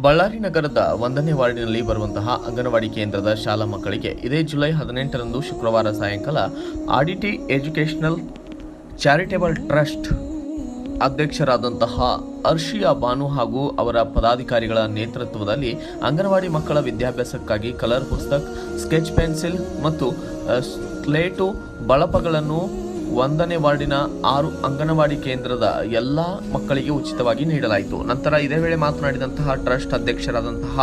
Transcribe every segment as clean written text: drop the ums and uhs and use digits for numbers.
ಬಳ್ಳಾರಿ ನಗರದ 1ನೇ ವಾರ್ಡಿನಲ್ಲಿ ಬರುವಂತಹ ಅಂಗನವಾಡಿ ಕೇಂದ್ರದ ಶಾಲಾ ಮಕ್ಕಳಿಗೆ ಇದೇ ಜುಲೈ 18ರಂದು ಶುಕ್ರವಾರ ಸಾಯಂಕಾಲ ಆಡಿಟಿ educational charitable trust ಅಧ್ಯಕ್ಷರಾದಂತಹ Arshiya Banu ಹಾಗೂ ಅವರ ಪದಾಧಿಕಾರಿಗಳ ನೇತೃತ್ವದಲ್ಲಿ ಅಂಗನವಾಡಿ ಮಕ್ಕಳ ವಿದ್ಯಾಭ್ಯಾಸಕ್ಕಾಗಿ ಕಲರ್ ಪುಸ್ತಕ, ಸ್ಕೆಚ್ ಪೆನ್ಸಿಲ್ ಮತ್ತು ಸ್ಲೇಟು ಬಳಪಗಳನ್ನು 1ನೇ ವಾರ್ಡಿನ 6 ಅಂಗನವಾಡಿ ಕೇಂದ್ರದ ಎಲ್ಲ ಮಕ್ಕಳಿಗೆ ಉಚಿತವಾಗಿ ನೀಡಲಾಯಿತು. ನಂತರ ಇದೇ ವೇಳೆ ಮಾತನಾಡಿದಂತಹ ಟ್ರಸ್ಟ್ ಅಧ್ಯಕ್ಷರಾದಂತಹ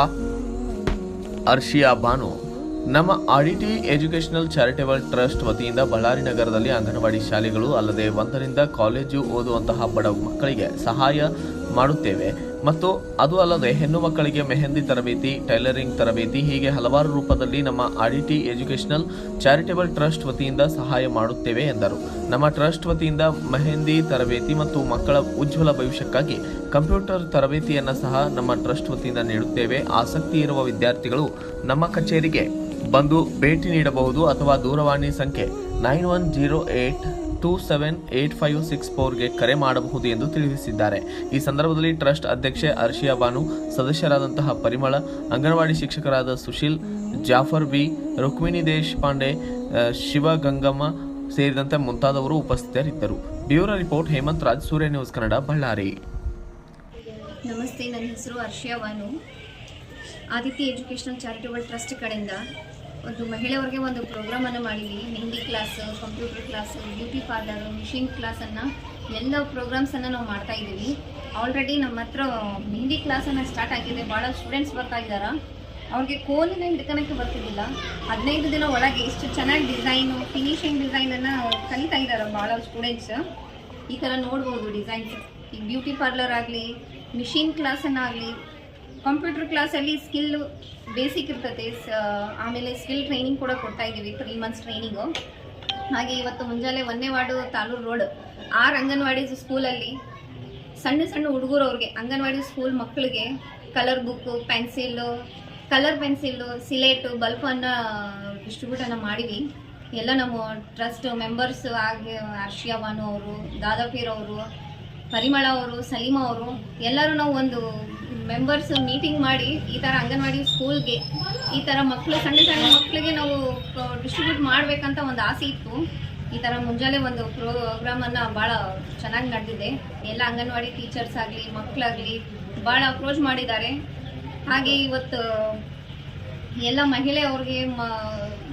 ಅರ್ಷಿಯಾ ಬಾನು, ನಮ್ಮ ಆಡಿಟಿ ಎಜುಕೇಷನಲ್ ಚಾರಿಟೇಬಲ್ ಟ್ರಸ್ಟ್ ವತಿಯಿಂದ ಬಳ್ಳಾರಿ ನಗರದಲ್ಲಿ ಅಂಗನವಾಡಿ ಶಾಲೆಗಳು ಅಲ್ಲದೆ 1ರಿಂದ ಕಾಲೇಜು ಓದುವಂತಹ ಬಡ ಮಕ್ಕಳಿಗೆ ಸಹಾಯ ಮಾಡುತ್ತೇವೆ ಮತ್ತು ಅದು ಅಲ್ಲದೆ ಹೆಣ್ಣು ಮಕ್ಕಳಿಗೆ ಮೆಹಂದಿ ತರಬೇತಿ, ಟೈಲರಿಂಗ್ ತರಬೇತಿ ಹೀಗೆ ಹಲವಾರು ರೂಪದಲ್ಲಿ ನಮ್ಮ ಆಡಿಟಿ ಎಜುಕೇಷನಲ್ ಚಾರಿಟೇಬಲ್ ಟ್ರಸ್ಟ್ ವತಿಯಿಂದ ಸಹಾಯ ಮಾಡುತ್ತೇವೆ ಎಂದರು. ನಮ್ಮ ಟ್ರಸ್ಟ್ ವತಿಯಿಂದ ಮೆಹಂದಿ ತರಬೇತಿ ಮತ್ತು ಮಕ್ಕಳ ಉಜ್ವಲ ಭವಿಷ್ಯಕ್ಕಾಗಿ ಕಂಪ್ಯೂಟರ್ ತರಬೇತಿಯನ್ನು ಸಹ ನಮ್ಮ ಟ್ರಸ್ಟ್ ವತಿಯಿಂದ ನೀಡುತ್ತೇವೆ. ಆಸಕ್ತಿ ಇರುವ ವಿದ್ಯಾರ್ಥಿಗಳು ನಮ್ಮ ಕಚೇರಿಗೆ ಬಂದು ಭೇಟಿ ನೀಡಬಹುದು ಅಥವಾ ದೂರವಾಣಿ ಸಂಖ್ಯೆ 9108278564ಗೆ ಕರೆ ಮಾಡಬಹುದು ಎಂದು ತಿಳಿಸಿದ್ದಾರೆ. ಈ ಸಂದರ್ಭದಲ್ಲಿ ಟ್ರಸ್ಟ್ ಅಧ್ಯಕ್ಷೆ ಅರ್ಷಿಯಾ ಬಾನು, ಸದಸ್ಯರಾದಂತಹ ಪರಿಮಳ, ಅಂಗನವಾಡಿ ಶಿಕ್ಷಕರಾದ ಸುಶೀಲ್, ಜಾಫರ್ ಬಿ, ರುಕ್ಮಿಣಿ ದೇಶಪಾಂಡೆ, ಶಿವಗಂಗಮ್ಮ ಸೇರಿದಂತೆ ಮುಂತಾದವರು ಉಪಸ್ಥಿತರಿದ್ದರು. Bureau report Hemanth Raj, Surya news Kannada, Ballari. ನಮಸ್ತೆ, ನನ್ನ ಹೆಸರು Arshiya Banu. Aditya educational charitable trust ಕಡೆಯಿಂದ ಒಂದು ಮಹಿಳೆಯರಿಗೆ ಒಂದು ಪ್ರೋಗ್ರಾಮನ್ನು ಮಾಡಿದ್ವಿ. Mehndi class, computer class, beauty parlour, machine ಕ್ಲಾಸನ್ನು ಎಲ್ಲ ಪ್ರೋಗ್ರಾಮ್ಸನ್ನು ನಾವು ಮಾಡ್ತಾ ಇದ್ದೀವಿ. ಆಲ್ರೆಡಿ ನಮ್ಮ ಹತ್ರ ಮೆಹಂದಿ ಕ್ಲಾಸನ್ನು ಸ್ಟಾರ್ಟ್ ಆಗಿದೆ. ಭಾಳ ಸ್ಟೂಡೆಂಟ್ಸ್ ಬರ್ತಾ ಇದ್ದಾರೆ. ಅವ್ರಿಗೆ ಕೋಲಿನ ಹಿಡ್ಕೊಳಕ್ಕೆ ಬರ್ತಿದ್ದಿಲ್ಲ. 15 ದಿನ ಒಳಗೆ ಎಷ್ಟು ಚೆನ್ನಾಗಿ ಡಿಸೈನು, ಫಿನಿಶಿಂಗ್ ಡಿಸೈನನ್ನು ಕಲಿತಾ ಇದ್ದಾರೆ ಭಾಳ ಸ್ಟೂಡೆಂಟ್ಸ್. ಈ ಥರ ನೋಡ್ಬೋದು ಡಿಸೈನ್ಸ್. ಈಗ ಬ್ಯೂಟಿ ಪಾರ್ಲರ್ ಆಗಲಿ, ಮಿಷಿನ್ ಕ್ಲಾಸನ್ನಾಗಲಿ, ಕಂಪ್ಯೂಟರ್ ಕ್ಲಾಸಲ್ಲಿ ಸ್ಕಿಲ್ ಬೇಸಿಕ್ ಇರ್ತದೆ. ಆಮೇಲೆ ಸ್ಕಿಲ್ ಟ್ರೈನಿಂಗ್ ಕೂಡ ಕೊಡ್ತಾ ಇದ್ದೀವಿ, 3 ಮಂತ್ಸ್ ಟ್ರೈನಿಂಗು. ಹಾಗೆ ಇವತ್ತು ಮುಂಜಾನೆ 1ನೇ ವಾರ್ಡು ತಾಲೂರು ರೋಡ್ 6 ಅಂಗನವಾಡಿ ಸ್ಕೂಲಲ್ಲಿ ಸಣ್ಣ ಸಣ್ಣ ಹುಡುಗರವ್ರಿಗೆ, ಅಂಗನವಾಡಿ ಸ್ಕೂಲ್ ಮಕ್ಕಳಿಗೆ ಕಲರ್ ಬುಕ್ಕು, ಕಲರ್ ಪೆನ್ಸಿಲ್ಲು, ಸಿಲೇಟು, ಬಲ್ಪನ್ನು ಡಿಸ್ಟ್ರಿಬ್ಯೂಟನ್ನು ಮಾಡಿವಿ. ಎಲ್ಲ ನಮ್ಮ ಟ್ರಸ್ಟ್ ಮೆಂಬರ್ಸ್ ಹಾಗೆ ಅರ್ಷಿಯಾ ಬಾನು ಅವರು, ದಾದಾಪೀರ್ ಅವರು, ಪರಿಮಳ ಅವರು, ಸಲೀಮಾ ಅವರು ಎಲ್ಲರೂ ನಾವು ಒಂದು ಮೆಂಬರ್ಸ್ ಮೀಟಿಂಗ್ ಮಾಡಿ ಈ ಥರ ಅಂಗನವಾಡಿ ಸ್ಕೂಲ್ಗೆ ಈ ಥರ ಮಕ್ಕಳು, ಸಣ್ಣ ಸಣ್ಣ ಮಕ್ಕಳಿಗೆ ನಾವು ಡಿಸ್ಟ್ರಿಬ್ಯೂಟ್ ಮಾಡಬೇಕಂತ ಒಂದು ಆಸೆ ಇತ್ತು. ಈ ಥರ ಮುಂಜಾನೆ ಒಂದು ಪ್ರೋಗ್ರಾಮನ್ನು ಭಾಳ ಚೆನ್ನಾಗಿ ನಡೆದಿದೆ. ಎಲ್ಲ ಅಂಗನವಾಡಿ ಟೀಚರ್ಸ್ ಆಗಲಿ, ಮಕ್ಕಳಾಗಲಿ ಭಾಳ ಅಪ್ರೋಚ್ ಮಾಡಿದ್ದಾರೆ. ಹಾಗೆ ಇವತ್ತು ಎಲ್ಲ ಮಹಿಳೆಯವ್ರಿಗೆ,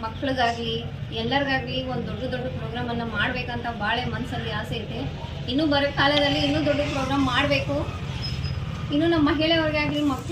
ಮಕ್ಕಳಿಗಾಗಲಿ ಎಲ್ಲರಿಗಾಗಲಿ ಒಂದು ದೊಡ್ಡ ಪ್ರೋಗ್ರಾಮನ್ನು ಮಾಡಬೇಕಂತ ಭಾಳ ಮನಸ್ಸಲ್ಲಿ ಆಸೆ ಐತೆ. ಇನ್ನೂ ಬರೋ ಕಾಲದಲ್ಲಿ ಇನ್ನೂ ದೊಡ್ಡ ಪ್ರೋಗ್ರಾಮ್ ಮಾಡಬೇಕು. ಇನ್ನು ನಮ್ಮ ಮಹಿಳೆಯವ್ರಿಗಾಗಲಿ, ಮಕ್ಕಳು